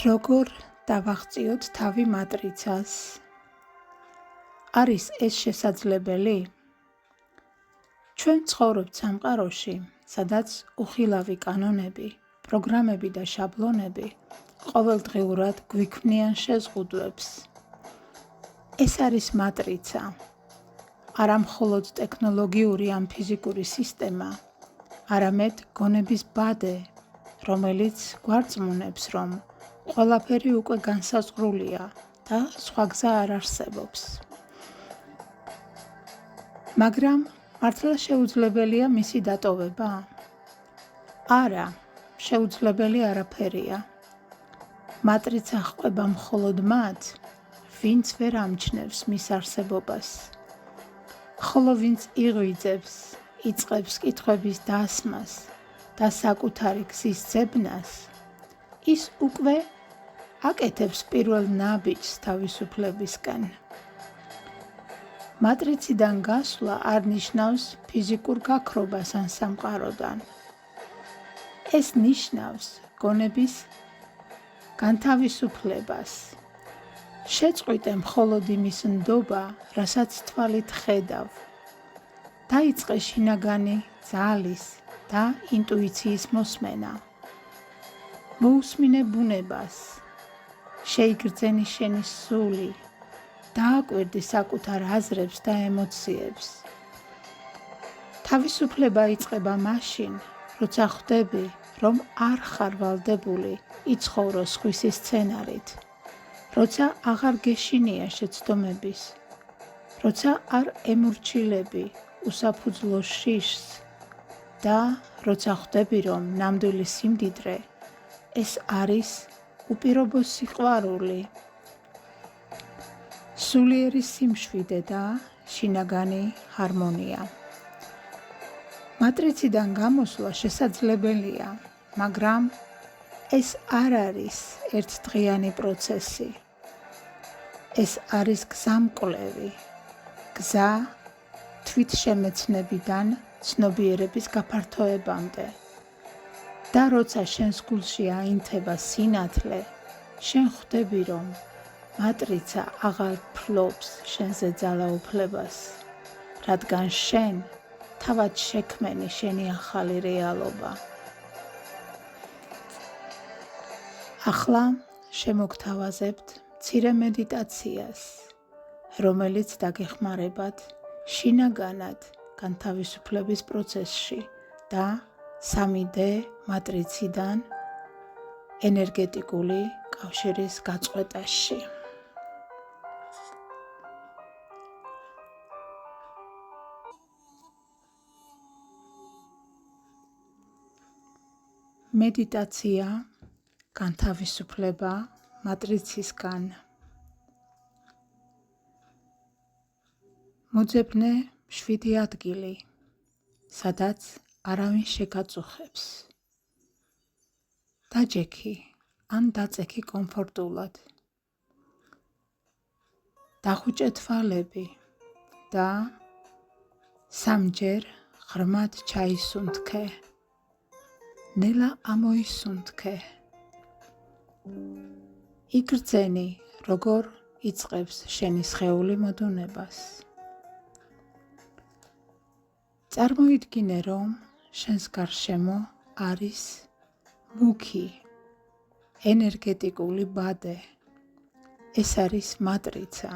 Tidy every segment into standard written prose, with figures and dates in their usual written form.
როგორ დავაღწიოთ თავი მატრიცას? არის ეს შესაძლებელი? ჩვენ ცხოვრობთ სამყაროში, სადაც უხილავი კანონები, პროგრამები და შაბლონები ყოველდღიურად გვიქმნიან შეზღუდვებს. ეს არის მატრიცა, არა მხოლოდ ტექნოლოგიური ან ფიზიკური სისტემა, არამედ გონების ბადე, რომელიც გვარწმუნებს, რომ ყველაფერი უკვე განსაზღვრულია და სხვა გზა არ არსებობს. მაგრამ მართლა შეუძლებელია მისი დატოვება? არა, შეუძლებელი არაფერია. მატრიცა ჰყვება მხოლოდ მათ, ვინც ვერ ამჩნევს მის არსებობას. ხოლო ვინც იღვიძებს, იწყებს კითხვების დასმას და საკუთარი გზის ძებნას, ის უკვე აკეთებს პირველ ნაბიჯს თავისუფლებისკენ. მატრიციდან გასვლა არ ნიშნავს ფიზიკურ გაქრობას ან სამყაროდან. ეს ნიშნავს გონების განთავისუფლებას. შეწყვიტე მხოლოდ იმის ნდობა, რასაც თვალით ხედავ. დაიწყე შინაგანი ძალის და ინტუიციის მოსმენა. მოусმინე ბუნებას, შეიგრძენი შენი სული, დააკვირდი საკუთარ აზრებს და ემოციებს. თავისუფლება იწყება მაშინ, როცა ხვდები, რომ არ ხარ ვალდებული იცხოვრო სხვისი სცენარით, როცა აღარ გეშინია შეცდომების, როცა არ ემორჩილები უსაფუძვლო შიშს და როცა ხვდები, რომ ნამდვილი სიმდიდრე ეს არის უპირობო სიყვარული, სულიერი სიმშვიდე და შინაგანი ჰარმონია. მატრიციდან გამოსვლა შესაძლებელია, მაგრამ ეს არ არის ერთდღიანი პროცესი. ეს არის გზამკვლევი, გზა თვითშემეცნებიდან ცნობიერების გაფართოებამდე. და როცა შენს გულში აინთება სინათლე, შენ ხვდები, რომ მატრიცა აღარ ფლობს შენზე ძალაუფლებას, რადგან შენ თავად შექმენი შენი ახალი რეალობა. ახლა შემოგთავაზებთ მცირე მედიტაციას, რომელიც დაგეხმარებათ შინაგანად განთავისუფლების პროცესში და 3D მატრიციდან ენერგეტიკული კავშირის გაწყვეტაში. მედიტაცია, განთავისუფლება მატრიცისგან. მოძებნე მშვიდი ადგილი, სადაც არავინ შეგაწუხებს. დაჯექი ან დაწექი კომფორტულად. დახუჭე თვალები და სამჯერ ღრმად ჩაისუნთქე. ნელა ამოისუნთქე. იგრძენი, როგორ იწყებს შენი სხეული მოდუნებას. წარმოიდგინე, რომ შენს გარშემო არის მუქი, ენერგეტიკული ბადე. ეს არის მატრიცა,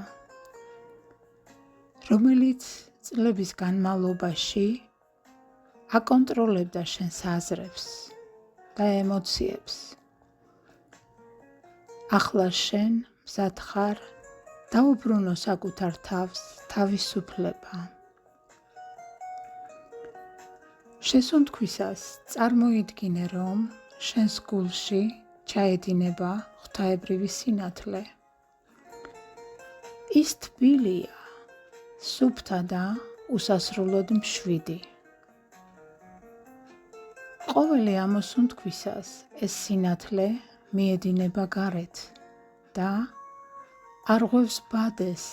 რომელიც წლების განმავლობაში აკონტროლებდა შენს აზრებს და ემოციებს. ახლა შენ მზად ხარ დაუბრუნო საკუთარ თავს თავისუფლება. შესუნთქვისას წარმოიდგინე, რომ შენს გულში ჩაედინება ღვთაებრივი სინათლე. ის თბილია, სუფთა და უსასრულოდ მშვიდი. ყოველი ამოსუნთქვისას ეს სინათლე მიედინება გარეთ და არღვევს ბადეს,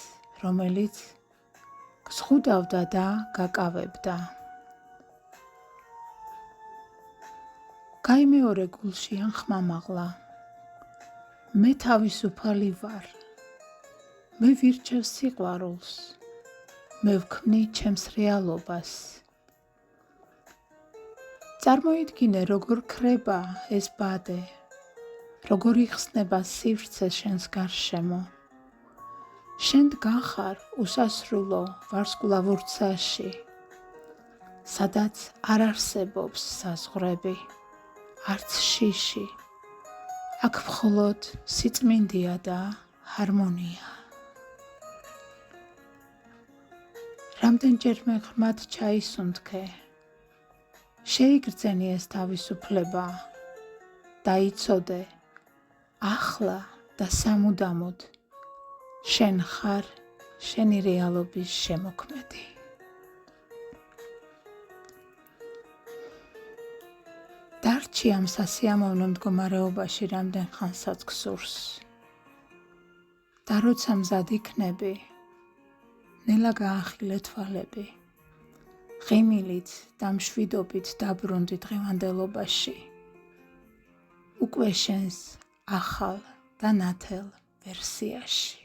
რომელიც გზღუდავდა და გაკავებდა. გაიმეორე გულში ან ხმამაღლა. მე თავისუფალი ვარ, მე ვირჩევ სიყვარულს, მე ვქმნი ჩემს რეალობას. წარმოიდგინე, როგორ ქრება ეს ბადე, როგორ იხსნება სივრცე შენს გარშემო. შენ დგან ხარ უსასრულო ვარსკვლავურ ცაში, სადაც არ არსებობს საზღვრები, არც შიში. აქ მხოლოდ სიწმინდეა და ჰარმონია. რამდენჯერმე ღრმად ჩაისუნთქე, შეიგრძენი ეს თავისუფლება და იცოდე, ახლა და სამუდამოდ შენ ხარ შენი რეალობის შემოქმედი. დარჩი ამ სასიამოვნო მდგომარეობაში რამდენ ხანსაც გსურს და როცა მზად იქნები, ნელა გაახილე თვალები, ღიმილით და მშვიდობით დაბრუნდი დღევანდელობაში, უკვე შენს ახალ და ნათელ ვერსიაში.